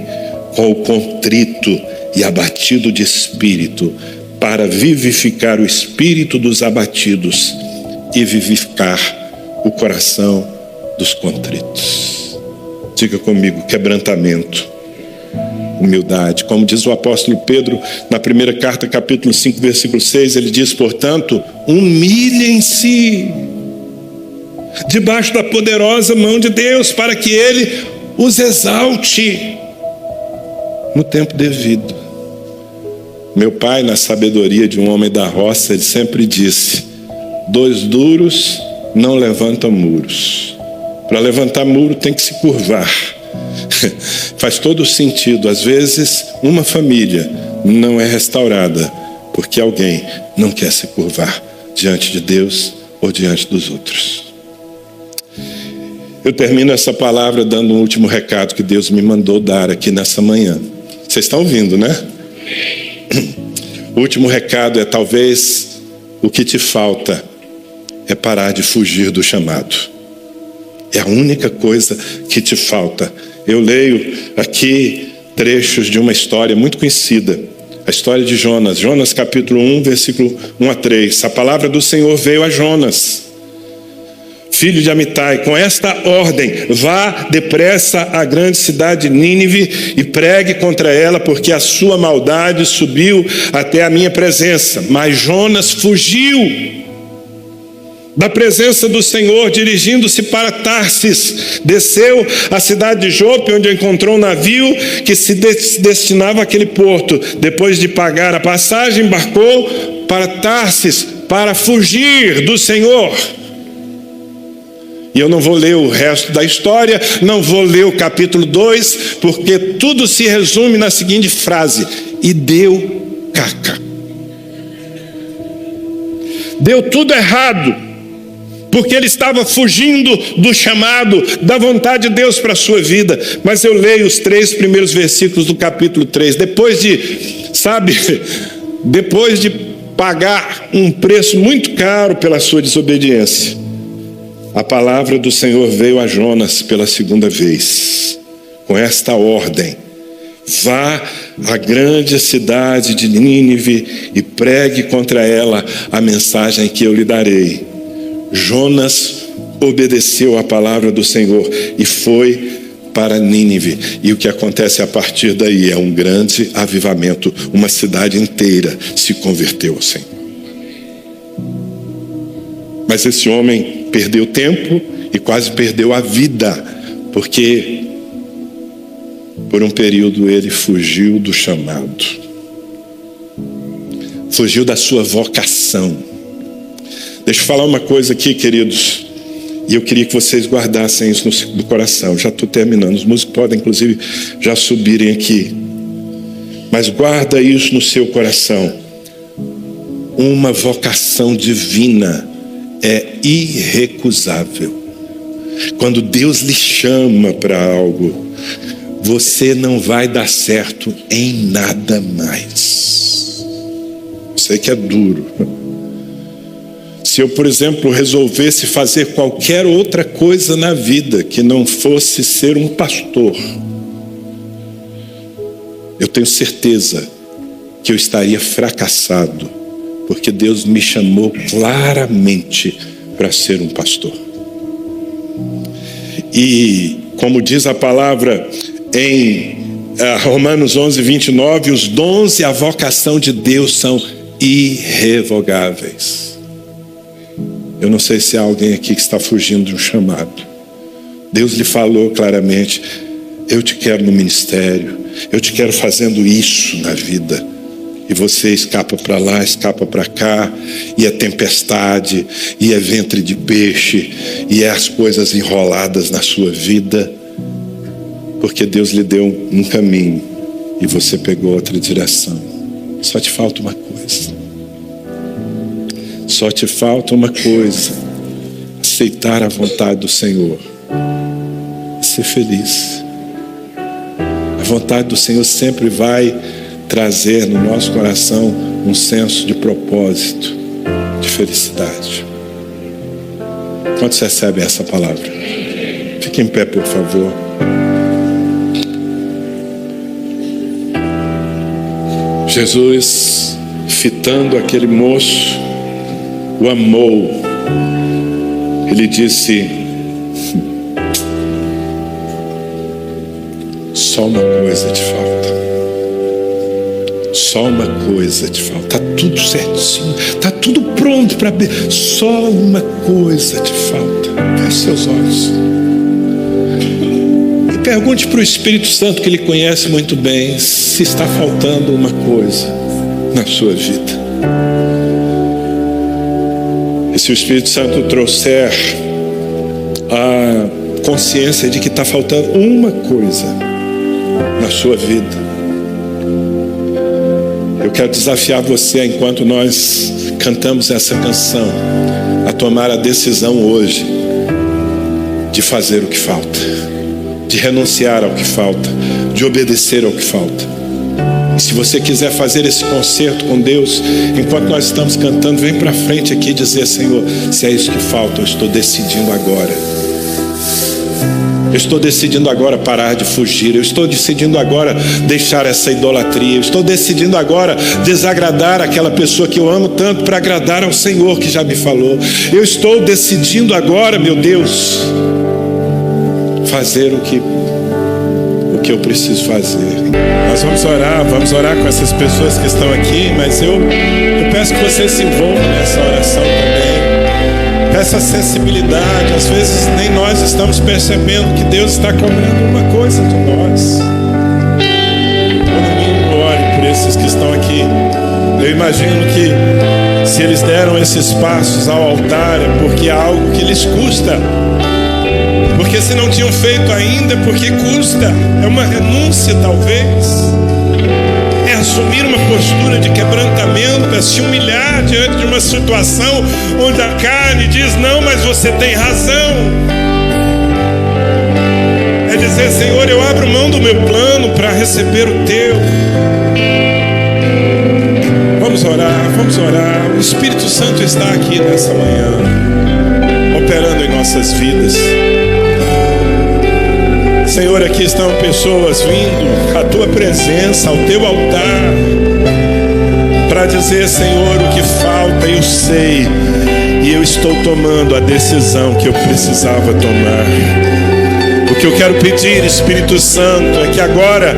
com o contrito e abatido de espírito, para vivificar o espírito dos abatidos e vivificar o coração dos contritos. Diga comigo, quebrantamento. Humildade, como diz o apóstolo Pedro na primeira carta, capítulo 5, versículo 6, ele diz, portanto, humilhem-se debaixo da poderosa mão de Deus, para que Ele os exalte no tempo devido. Meu pai, na sabedoria de um homem da roça, ele sempre disse, 2 duros não levantam muros. Para levantar muro tem que se curvar. Faz todo sentido. Às vezes uma família não é restaurada porque alguém não quer se curvar diante de Deus ou diante dos outros. Eu termino essa palavra dando um último recado que Deus me mandou dar aqui nessa manhã. Vocês estão ouvindo, né? O último recado é: talvez o que te falta é parar de fugir do chamado. É a única coisa que te falta. Eu leio aqui trechos de uma história muito conhecida, a história de Jonas. Jonas capítulo 1, versículo 1 a 3. A palavra do Senhor veio a Jonas, filho de Amitai, com esta ordem: vá depressa à grande cidade de Nínive e pregue contra ela, porque a sua maldade subiu até a minha presença. Mas Jonas fugiu da presença do Senhor, dirigindo-se para Tarsis. Desceu à cidade de Jope, onde encontrou um navio que se destinava àquele porto. Depois de pagar a passagem, embarcou para Tarsis para fugir do Senhor. E eu não vou ler o resto da história, não vou ler o capítulo 2, porque tudo se resume na seguinte frase: e deu caca. Deu tudo errado, porque ele estava fugindo do chamado, da vontade de Deus para a sua vida. Mas eu leio os 3 primeiros versículos do capítulo 3. Depois de pagar um preço muito caro pela sua desobediência, a palavra do Senhor veio a Jonas pela 2ª vez, com esta ordem: vá à grande cidade de Nínive e pregue contra ela a mensagem que eu lhe darei. Jonas obedeceu à palavra do Senhor e foi para Nínive. E o que acontece a partir daí é um grande avivamento. Uma cidade inteira se converteu ao Senhor. Mas esse homem perdeu tempo e quase perdeu a vida, porque por um período ele fugiu do chamado, fugiu da sua vocação. Deixa eu falar uma coisa aqui, queridos, e eu queria que vocês guardassem isso no coração. Já estou terminando, os músicos podem inclusive já subirem aqui, mas guarda isso no seu coração. Uma vocação divina é irrecusável. Quando Deus lhe chama para algo, você não vai dar certo em nada mais. Sei que é duro. Se eu, por exemplo, resolvesse fazer qualquer outra coisa na vida que não fosse ser um pastor, eu tenho certeza que eu estaria fracassado, porque Deus me chamou claramente para ser um pastor. E, como diz a palavra em Romanos 11, 29, os dons e a vocação de Deus são irrevogáveis. Eu não sei se há alguém aqui que está fugindo de um chamado. Deus lhe falou claramente: eu te quero no ministério, eu te quero fazendo isso na vida. E você escapa para lá, escapa para cá, e é tempestade, e é ventre de peixe, e é as coisas enroladas na sua vida, porque Deus lhe deu um caminho e você pegou outra direção. Só te falta uma coisa. Só te falta uma coisa: aceitar a vontade do Senhor e ser feliz. A vontade do Senhor sempre vai trazer no nosso coração um senso de propósito, de felicidade. Quantos recebem essa palavra? Fique em pé, por favor. Jesus, fitando aquele moço, o amou. Ele disse: só uma coisa te falta. Só uma coisa te falta. Está tudo certinho, está tudo pronto para ver. Só uma coisa te falta. Feche seus olhos e pergunte para o Espírito Santo, que ele conhece muito bem, se está faltando uma coisa na sua vida. E se o Espírito Santo trouxer a consciência de que está faltando uma coisa na sua vida, eu quero desafiar você, enquanto nós cantamos essa canção, a tomar a decisão hoje de fazer o que falta, de renunciar ao que falta, de obedecer ao que falta. E se você quiser fazer esse concerto com Deus, enquanto nós estamos cantando, vem para frente aqui e dizer: Senhor, se é isso que falta, eu estou decidindo agora. Eu estou decidindo agora parar de fugir. Eu estou decidindo agora deixar essa idolatria. Eu estou decidindo agora desagradar aquela pessoa que eu amo tanto para agradar ao Senhor que já me falou. Eu estou decidindo agora, meu Deus, fazer o que eu preciso fazer. Nós vamos orar com essas pessoas que estão aqui, mas eu peço que você se envolva nessa oração também. Essa sensibilidade, às vezes nem nós estamos percebendo que Deus está cobrando uma coisa de nós. No mínimo, ore por esses que estão aqui. Eu imagino que se eles deram esses passos ao altar é porque é algo que lhes custa. Porque se não tinham feito ainda, porque custa. É uma renúncia, talvez. É assumir uma postura de quebrantamento, é se humilhar diante de uma situação onde a carne diz: não, mas você tem razão. É dizer: Senhor, eu abro mão do meu plano para receber o teu. Vamos orar. O Espírito Santo está aqui nessa manhã, operando em nossas vidas. Senhor, aqui estão pessoas vindo à tua presença, ao teu altar, para dizer: Senhor, o que falta eu sei, e eu estou tomando a decisão que eu precisava tomar. O que eu quero pedir, Espírito Santo, é que agora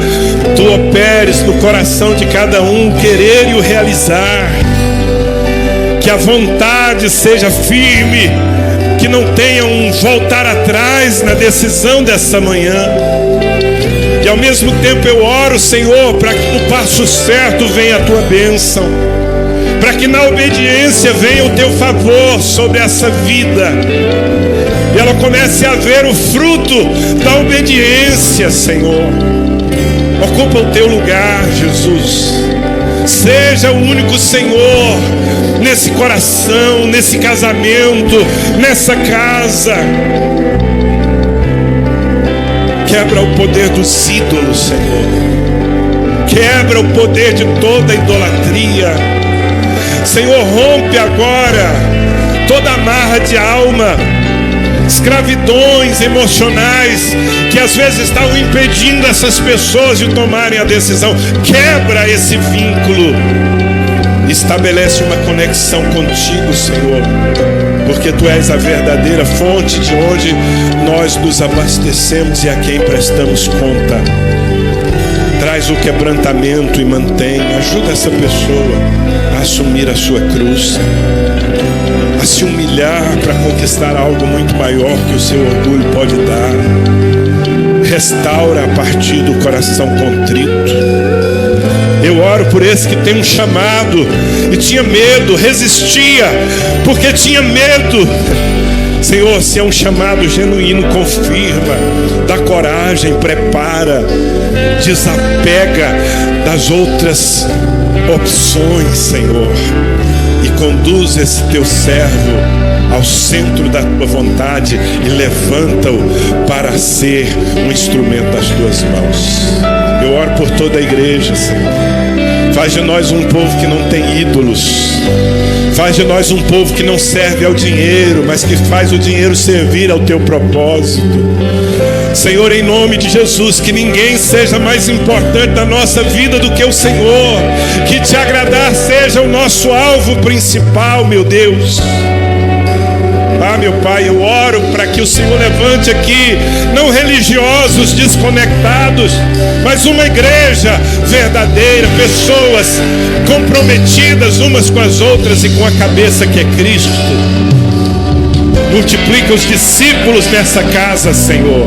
tu operes no coração de cada um o querer e o realizar, que a vontade seja firme, que não tenha um voltar atrás na decisão dessa manhã. E ao mesmo tempo eu oro, Senhor, para que no passo certo venha a tua bênção, para que na obediência venha o teu favor sobre essa vida, e ela comece a ver o fruto da obediência. Senhor, ocupa o teu lugar, Jesus. Seja o único Senhor nesse coração, nesse casamento, nessa casa. Quebra o poder dos ídolos, Senhor. Quebra o poder de toda idolatria. Senhor, rompe agora toda amarra de alma, escravidões emocionais que às vezes estavam impedindo essas pessoas de tomarem a decisão. Quebra esse vínculo, estabelece uma conexão contigo, Senhor, porque Tu és a verdadeira fonte de onde nós nos abastecemos e a quem prestamos conta. Traz o quebrantamento e mantém, ajuda essa pessoa a assumir a sua cruz, a se humilhar para conquistar algo muito maior que o seu orgulho pode dar. Restaura a partir do coração contrito. Eu oro por esse que tem um chamado e tinha medo, resistia porque tinha medo. Senhor, se é um chamado genuíno, confirma, dá coragem, prepara, desapega das outras opções, Senhor, e conduz esse Teu servo ao centro da Tua vontade e levanta-o para ser um instrumento das Tuas mãos. Eu oro por toda a igreja, Senhor. Faz de nós um povo que não tem ídolos. Faz de nós um povo que não serve ao dinheiro, mas que faz o dinheiro servir ao Teu propósito. Senhor, em nome de Jesus, que ninguém seja mais importante na nossa vida do que o Senhor. Que Te agradar seja o nosso alvo principal, meu Deus. Ah, meu Pai, eu oro para que o Senhor levante aqui, não religiosos desconectados, mas uma igreja verdadeira, pessoas comprometidas umas com as outras e com a cabeça que é Cristo. Multiplica os discípulos nessa casa, Senhor.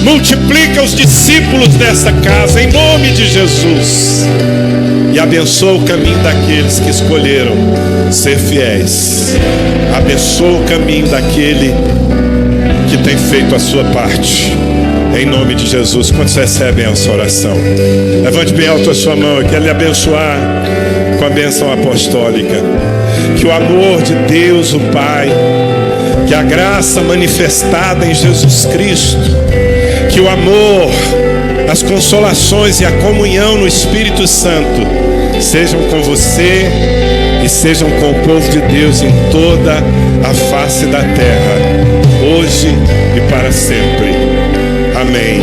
Multiplica os discípulos dessa casa, em nome de Jesus. E abençoa o caminho daqueles que escolheram ser fiéis. Abençoa o caminho daquele que tem feito a sua parte. Em nome de Jesus. Quantos recebem essa oração? Levante bem alto a sua mão. Eu quero lhe abençoar com a bênção apostólica. Que o amor de Deus, o Pai, que a graça manifestada em Jesus Cristo, que o amor, as consolações e a comunhão no Espírito Santo sejam com você e sejam com o povo de Deus em toda a face da terra, hoje e para sempre. Amém.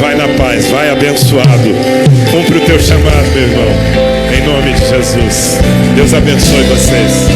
Vai na paz, vai abençoado. Cumpre o teu chamado, meu irmão. Em nome de Jesus. Deus abençoe vocês.